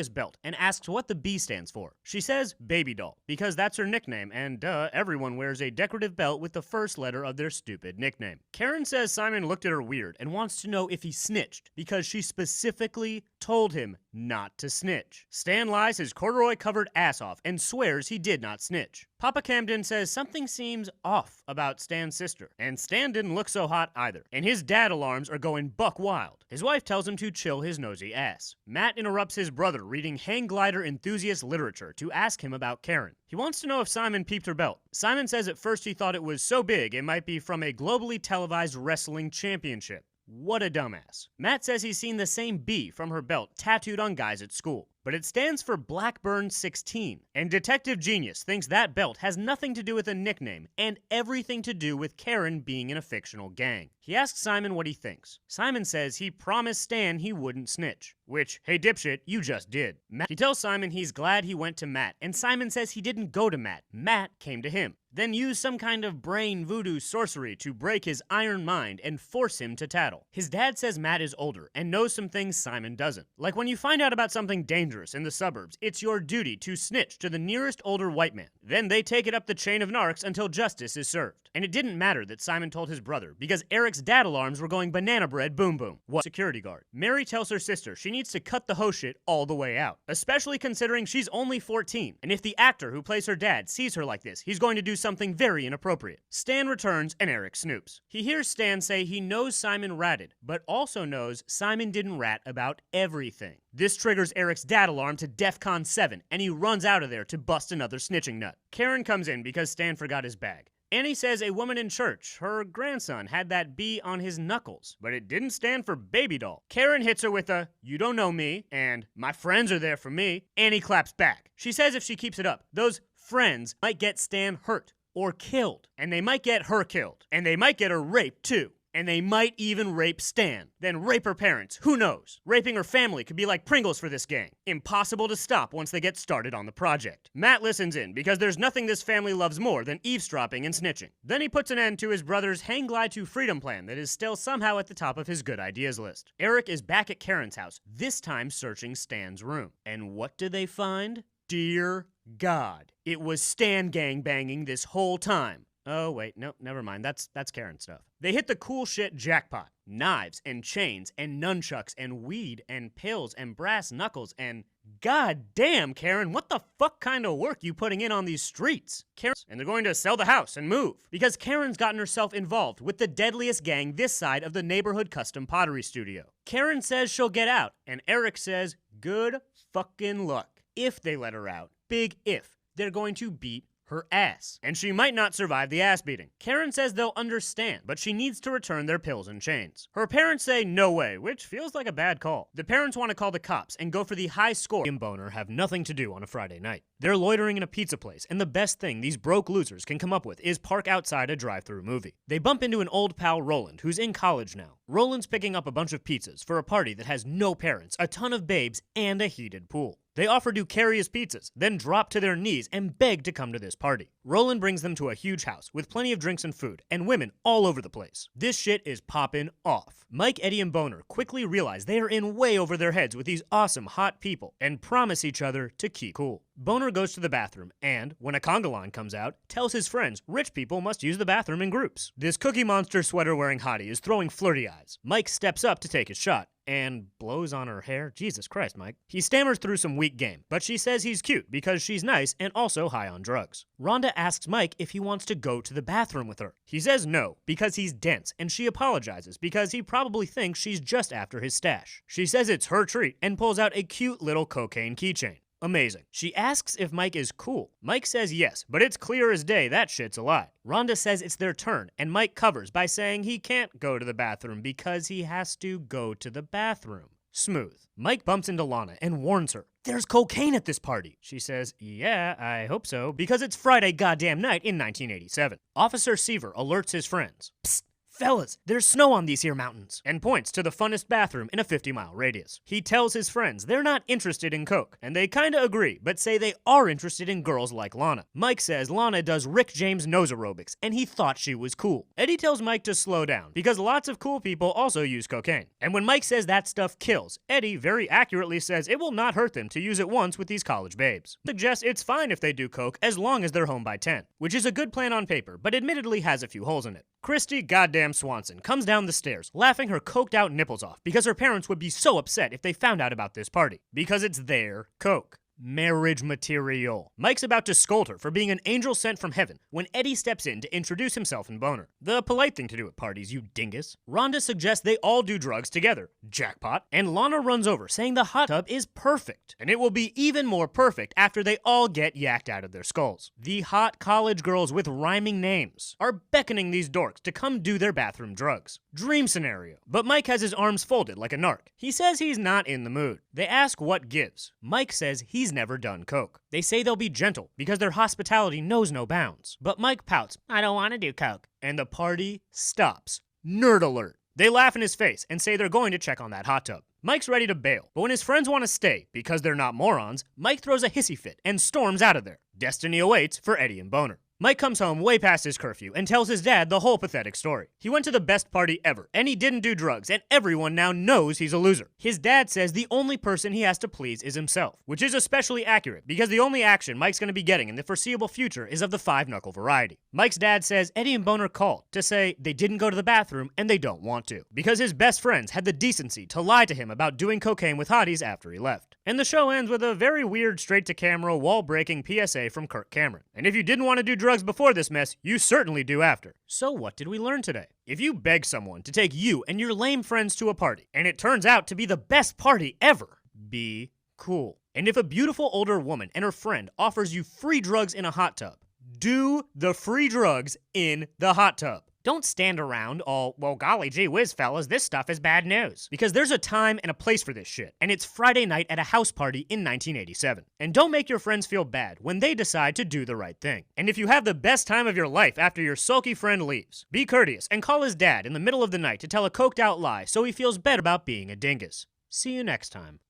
belt and asks what the B stands for. She says baby doll, because that's her nickname, and everyone wears a decorative belt with the first letter of their stupid nickname. Karen says Simon looked at her weird and wants to know if he snitched, because she specifically told him not to snitch. Stan lies his corduroy-covered ass off and swears he did not snitch. Papa Camden says something seems off about Stan's sister, and Stan didn't look so hot either, and his dad alarms are going buck wild. His wife tells him to chill his nosy ass. Matt interrupts his brother reading hang glider enthusiast literature to ask him about Karen. He wants to know if Simon peeped her belt. Simon says at first he thought it was so big it might be from a globally televised wrestling championship. What a dumbass. Matt says he's seen the same B from her belt tattooed on guys at school, but it stands for Blackburn 16. And Detective Genius thinks that belt has nothing to do with a nickname and everything to do with Karen being in a fictional gang. He asks Simon what he thinks. Simon says he promised Stan he wouldn't snitch, which, hey dipshit, you just did. He tells Simon he's glad he went to Matt, and Simon says he didn't go to Matt. Matt came to him, then used some kind of brain voodoo sorcery to break his iron mind and force him to tattle. His dad says Matt is older and knows some things Simon doesn't. Like when you find out about something dangerous in the suburbs, it's your duty to snitch to the nearest older white man. Then they take it up the chain of narcs until justice is served. And it didn't matter that Simon told his brother, because Eric's dad alarms were going banana bread boom boom. What security guard? Mary tells her sister she needs to cut the hoe shit all the way out, especially considering she's only 14, and if the actor who plays her dad sees her like this, he's going to do something very inappropriate. Stan returns and Eric snoops. He hears Stan say he knows Simon ratted, but also knows Simon didn't rat about everything. This triggers Eric's dad alarm to DEFCON 7, and he runs out of there to bust another snitching nut. Karen comes in because Stan forgot his bag. Annie says a woman in church, her grandson, had that B on his knuckles, but it didn't stand for baby doll. Karen hits her with a, you don't know me, and my friends are there for me. Annie claps back. She says if she keeps it up, those friends might get Stan hurt or killed, and they might get her killed, and they might get her raped too. And they might even rape Stan. Then rape her parents. Who knows? Raping her family could be like Pringles for this gang. Impossible to stop once they get started on the project. Matt listens in because there's nothing this family loves more than eavesdropping and snitching. Then he puts an end to his brother's hang glide to freedom plan that is still somehow at the top of his good ideas list. Eric is back at Karen's house, this time searching Stan's room. And what do they find? Dear God, it was Stan gang banging this whole time. Oh, wait, no, never mind. That's Karen stuff. They hit the cool shit jackpot. Knives and chains and nunchucks and weed and pills and brass knuckles and god damn, Karen, what the fuck kind of work you putting in on these streets? And they're going to sell the house and move because Karen's gotten herself involved with the deadliest gang this side of the neighborhood custom pottery studio. Karen says she'll get out, and Eric says good fucking luck. If they let her out, big if, they're going to beat her ass, and she might not survive the ass beating. Karen says they'll understand, but she needs to return their pills and chains. Her parents say no way, which feels like a bad call. The parents want to call the cops and go for the high score. Eddie and Boner have nothing to do on a Friday night. They're loitering in a pizza place, and the best thing these broke losers can come up with is park outside a drive-thru movie. They bump into an old pal, Roland, who's in college now. Roland's picking up a bunch of pizzas for a party that has no parents, a ton of babes, and a heated pool. They offer to carry his pizzas, then drop to their knees and beg to come to this party. Roland brings them to a huge house with plenty of drinks and food, and women all over the place. This shit is poppin' off. Mike, Eddie, and Boner quickly realize they are in way over their heads with these awesome hot people, and promise each other to keep cool. Boner goes to the bathroom, and, when a conga line comes out, tells his friends rich people must use the bathroom in groups. This Cookie Monster sweater-wearing hottie is throwing flirty eyes. Mike steps up to take his shot, and blows on her hair. Jesus Christ, Mike. He stammers through some weak game, but she says he's cute because she's nice and also high on drugs. Rhonda asks Mike if he wants to go to the bathroom with her. He says no, because he's dense, and she apologizes because he probably thinks she's just after his stash. She says it's her treat and pulls out a cute little cocaine keychain. Amazing. She asks if Mike is cool. Mike says yes, but it's clear as day that shit's a lie. Rhonda says it's their turn, and Mike covers by saying he can't go to the bathroom because he has to go to the bathroom. Smooth. Mike bumps into Lana and warns her, "There's cocaine at this party." She says, "Yeah, I hope so, because it's Friday goddamn night in 1987. Officer Seaver alerts his friends. "Psst, "Fellas, there's snow on these here mountains," and points to the funnest bathroom in a 50-mile radius. He tells his friends they're not interested in coke, and they kinda agree, but say they are interested in girls like Lana. Mike says Lana does Rick James nose aerobics, and he thought she was cool. Eddie tells Mike to slow down, because lots of cool people also use cocaine. And when Mike says that stuff kills, Eddie very accurately says it will not hurt them to use it once with these college babes. Suggests it's fine if they do coke as long as they're home by 10, which is a good plan on paper, but admittedly has a few holes in it. Christy goddamn Swanson comes down the stairs, laughing her coked out nipples off because her parents would be so upset if they found out about this party. Because it's their coke. Marriage material. Mike's about to scold her for being an angel sent from heaven when Eddie steps in to introduce himself and Boner. The polite thing to do at parties, you dingus. Rhonda suggests they all do drugs together. Jackpot. And Lana runs over saying the hot tub is perfect. And it will be even more perfect after they all get yacked out of their skulls. The hot college girls with rhyming names are beckoning these dorks to come do their bathroom drugs. Dream scenario. But Mike has his arms folded like a narc. He says he's not in the mood. They ask what gives. Mike says he's never done coke. They say they'll be gentle because their hospitality knows no bounds. But Mike pouts, "I don't want to do coke." And the party stops. Nerd alert. They laugh in his face and say they're going to check on that hot tub. Mike's ready to bail, but when his friends want to stay because they're not morons, Mike throws a hissy fit and storms out of there. Destiny awaits for Eddie and Boner. Mike comes home way past his curfew and tells his dad the whole pathetic story. He went to the best party ever, and he didn't do drugs, and everyone now knows he's a loser. His dad says the only person he has to please is himself, which is especially accurate because the only action Mike's going to be getting in the foreseeable future is of the 5-knuckle variety. Mike's dad says Eddie and Boner called to say they didn't go to the bathroom and they don't want to, because his best friends had the decency to lie to him about doing cocaine with hotties after he left. And the show ends with a very weird straight-to-camera, wall-breaking PSA from Kirk Cameron. And if you didn't want to do drugs before this mess, you certainly do after. So what did we learn today? If you beg someone to take you and your lame friends to a party, and it turns out to be the best party ever, be cool. And if a beautiful older woman and her friend offers you free drugs in a hot tub, do the free drugs in the hot tub. Don't stand around all, "Well, golly gee whiz, fellas, this stuff is bad news." Because there's a time and a place for this shit, and it's Friday night at a house party in 1987. And don't make your friends feel bad when they decide to do the right thing. And if you have the best time of your life after your sulky friend leaves, be courteous and call his dad in the middle of the night to tell a coked out lie so he feels better about being a dingus. See you next time.